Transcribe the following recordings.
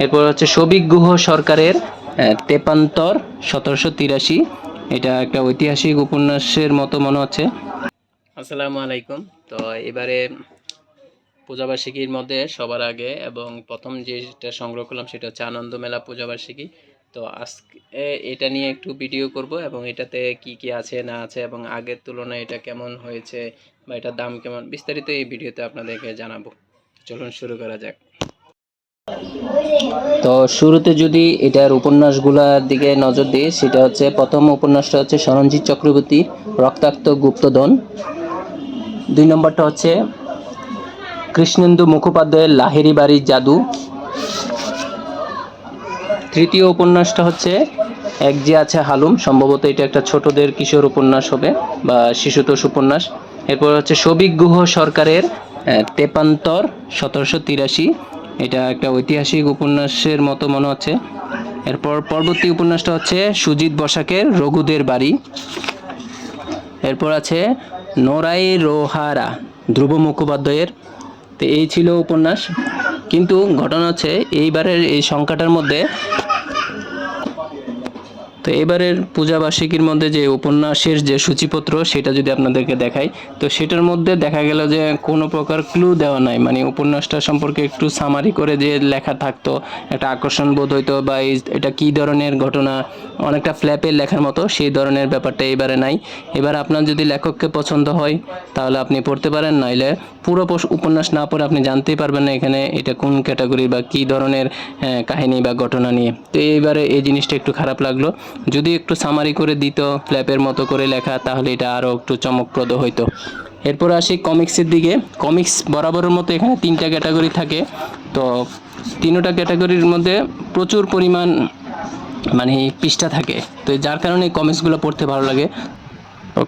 এরপর হচ্ছে সবিক গুহ সরকারের তেপান্তর 1783। এটা একটা ঐতিহাসিক উপন্যাসের মতো মনে হচ্ছে। আসসালামু আলাইকুম। তো এবারে পূজাবার্ষিকীর মধ্যে সবার আগে এবং প্রথম যেটা সংগ্রহ করলাম সেটা হচ্ছে আনন্দ মেলা পূজাবার্ষিকী। তো আজকে এটা নিয়ে একটু ভিডিও করব এবং এটাতে কি কি আছে না আছে এবং আগের তুলনায় এটা কেমন হয়েছে বা এটার দাম কেমন বিস্তারিত এই ভিডিওতে আপনাদেরকে জানাবো। চলুন শুরু করা যাক। তো শুরুতে যদি এটার উপন্যাসগুলোর দিকে নজর দিই, সেটা হচ্ছে প্রথম উপন্যাসটা হচ্ছে সরঞ্জিৎ চক্রবর্তীর রক্তাক্ত গুপ্তধন। 2 নম্বরটা হচ্ছে কৃষ্ণেন্দু মুখোপাধ্যায়ের লাহিড়ী বাড়ির জাদু। তৃতীয় উপন্যাসটা হচ্ছে এক যে আছে হালুম। সম্ভবত এটা একটা ছোটদের কিশোর উপন্যাস হবে বা শিশুতোষ উপন্যাস। এরপর হচ্ছে সবিক গুহ সরকারের তেপান্তর 1783। এটা একটা ঐতিহাসিক উপন্যাসের মতো মনে হচ্ছে। এরপর পরবর্তী উপন্যাসটা হচ্ছে সুজিত বসাকের রঘুদের বাড়ি। এরপর আছে নোরাই রোহারা ধ্রুব মুখোপাধ্যায়ের। তো এই ছিল উপন্যাস, কিন্তু ঘটনা হচ্ছে এইবারের এই সংখ্যাটার মধ্যে, তো এবারের পূজাবার্ষিকীর মধ্যে যে উপন্যাসের যে সূচিপত্র সেটা যদি আপনাদেরকে দেখাই, তো সেটার মধ্যে দেখা গেল যে কোনো প্রকার ক্লু দেওয়া নাই। মানে উপন্যাসটা সম্পর্কে একটু সামারি করে যে লেখা থাকতো, একটা আকর্ষণ বোধ হইতো বা এটা কী ধরনের ঘটনা, অনেকটা ফ্ল্যাপের লেখার মতো সেই ধরনের ব্যাপারটা এবারে নাই। এবার আপনার যদি লেখককে পছন্দ হয় তাহলে আপনি পড়তে পারেন, নাইলে পুরো উপন্যাস না পড়ে আপনি জানতেই পারবেন না এখানে এটা কোন ক্যাটাগরি বা কী ধরনের কাহিনী বা ঘটনা নিয়ে। তো এইবারে এই জিনিসটা একটু খারাপ লাগলো। যদি একটু সামারি করে দিত, ফ্ল্যাপের মতো করে লেখা, তাহলে এটা আরও একটু চমকপ্রদ হইতো। এরপর আসি কমিক্সের দিকে। কমিক্স বরাবরের মতো এখানে 3টা ক্যাটাগরি থাকে। তো 3টা ক্যাটাগরির মধ্যে প্রচুর পরিমাণ মানে পৃষ্ঠা থাকে, তো যার কারণে কমিক্সগুলো পড়তে ভালো লাগে।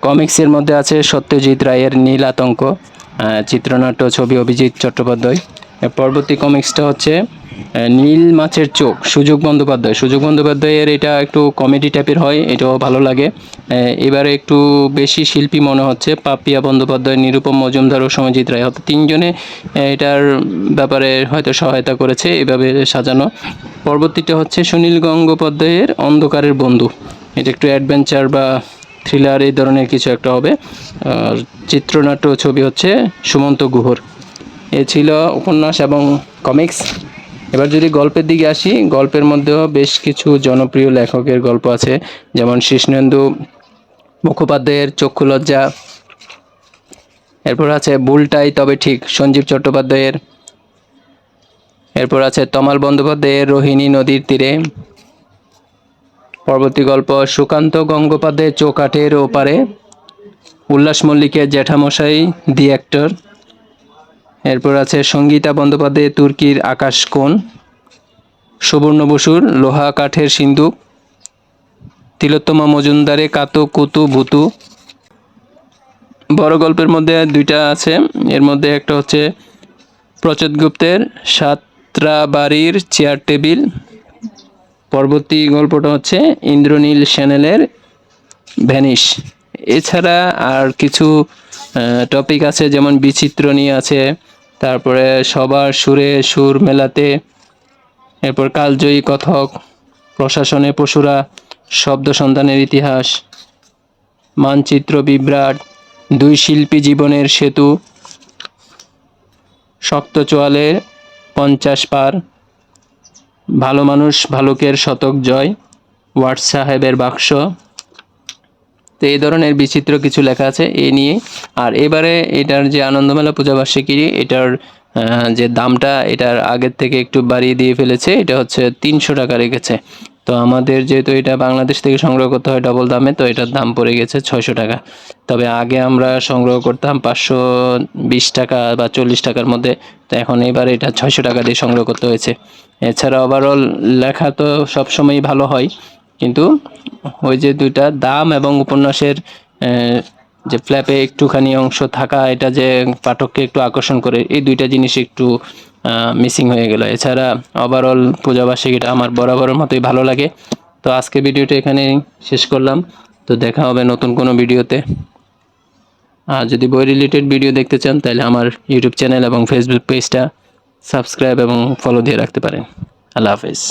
কমিক্সের মধ্যে আছে সত্যজিৎ রায়ের নীল আতঙ্ক, চিত্রনাট্য ছবি অভিজিৎ চট্টোপাধ্যায়। পরবর্তী কমিক্সটা হচ্ছে নীল মাছের চোখ, সুযোগ বন্দ্যোপাধ্যায়। সুযোগ বন্দ্যোপাধ্যায়ের এটা একটু কমেডি টাইপের হয়, এটাও ভালো লাগে। এবারে একটু বেশি শিল্পী মনে হচ্ছে পাপিয়া বন্দ্যোপাধ্যায়, নিরুপম মজুমদার ও সমাজিৎ রায়, হয়তো 3জনে এটার ব্যাপারে হয়তো সহায়তা করেছে এভাবে সাজানো। পরবর্তীটা হচ্ছে সুনীল গঙ্গোপাধ্যায়ের অন্ধকারের বন্ধু। এটা একটু অ্যাডভেঞ্চার বা থ্রিলার এই ধরনের কিছু একটা হবে। আর চিত্রনাট্য ছবি হচ্ছে সুমন্ত গুহর। এ ছিল উপন্যাস এবং কমিক্স। এবার যদি গল্পের দিকে আসি, গল্পের মধ্যেও বেশ কিছু জনপ্রিয় লেখকের গল্প আছে, যেমন কৃষ্ণেন্দু মুখোপাধ্যায়ের চক্ষুলজ্জা। এরপর আছে বুলটাই তবে ঠিক, সঞ্জীব চট্টোপাধ্যায়ের। এরপর আছে তমাল বন্দ্যোপাধ্যায়ের রোহিণী নদীর তীরে। পরবর্তী গল্প সুকান্ত গঙ্গোপাধ্যায়ের চৌকাঠের ওপারে। উল্লাস মল্লিকের জ্যাঠামশাই দি অ্যাক্টর। এরপর আছে সঙ্গীতা বন্দ্যোপাধ্যায়ের তুর্কির আকাশ কোণ। সুবর্ণ বসুর লোহা কাঠের সিন্দুক। তিলোত্তমা মজুমদারে কাতো কুতু ভুতু। বড় গল্পের মধ্যে 2টা আছে, এর মধ্যে একটা হচ্ছে প্রচোদ গুপ্তের সাতরাবাড়ির চেয়ার টেবিল। পরবর্তী গল্পটা হচ্ছে ইন্দ্রনীল সেনেলের ভ্যানিশ। এছাড়া আর কিছু টপিক আছে, যেমন বিচিত্র নিয়ে আছে, তারপরে সবার সুরে সুর মেলাতে, এরপর কালজয়ী কথক, প্রশাসনে পশুরা, শব্দ সন্ধানের ইতিহাস, মানচিত্র বিভ্রাট, 2 শিল্পী জীবনের সেতু, শক্ত চোয়ালে 50 পার, ভালো মানুষ ভালুকের শতক জয়, ওয়াট সাহেবের বাক্স। তো এই ধরনের বিচিত্র কিছু লেখা আছে এই নিয়ে। আর এবারে এটার যে আনন্দমেলা পূজাবার্ষিকী, এটার যে দামটা এটার আগের থেকে একটু বাড়িয়ে দিয়ে ফেলেছে, এটা হচ্ছে 300 টাকা রেখেছে। তো আমাদের যেহেতু এটা বাংলাদেশ থেকে সংগ্রহ করতে হয় ডবল দামে, তো এটার দাম পড়ে গেছে 600 টাকা। তবে আগে আমরা সংগ্রহ করতাম 520 টাকা বা 40 টাকার মধ্যে, তো এখন এবার এটা 600 টাকা দিয়ে সংগ্রহ করতে হয়েছে। এছাড়া ওভারঅল লেখা তো সবসময়ই ভালো হয়, কিন্তু ওই যে 2টা দাম এবং উপন্যাসের যে ফ্ল্যাপে একটুখানি অংশ থাকা, এটা যে পাঠককে একটু আকর্ষণ করে, এই 2টা জিনিস একটু মিসিং হয়ে গেল। এছাড়া ওভারঅল পূজাবার্ষিকীটা আমার বরাবরের মতোই ভালো লাগে। তো আজকে ভিডিওটা এখানে শেষ করলাম। তো দেখা হবে নতুন কোনো ভিডিওতে। আর যদি বই রিলেটেড ভিডিও দেখতে চান তাহলে আমার ইউটিউব চ্যানেল এবং ফেসবুক পেজটা সাবস্ক্রাইব এবং ফলো দিয়ে রাখতে পারেন। আল্লাহ হাফেজ।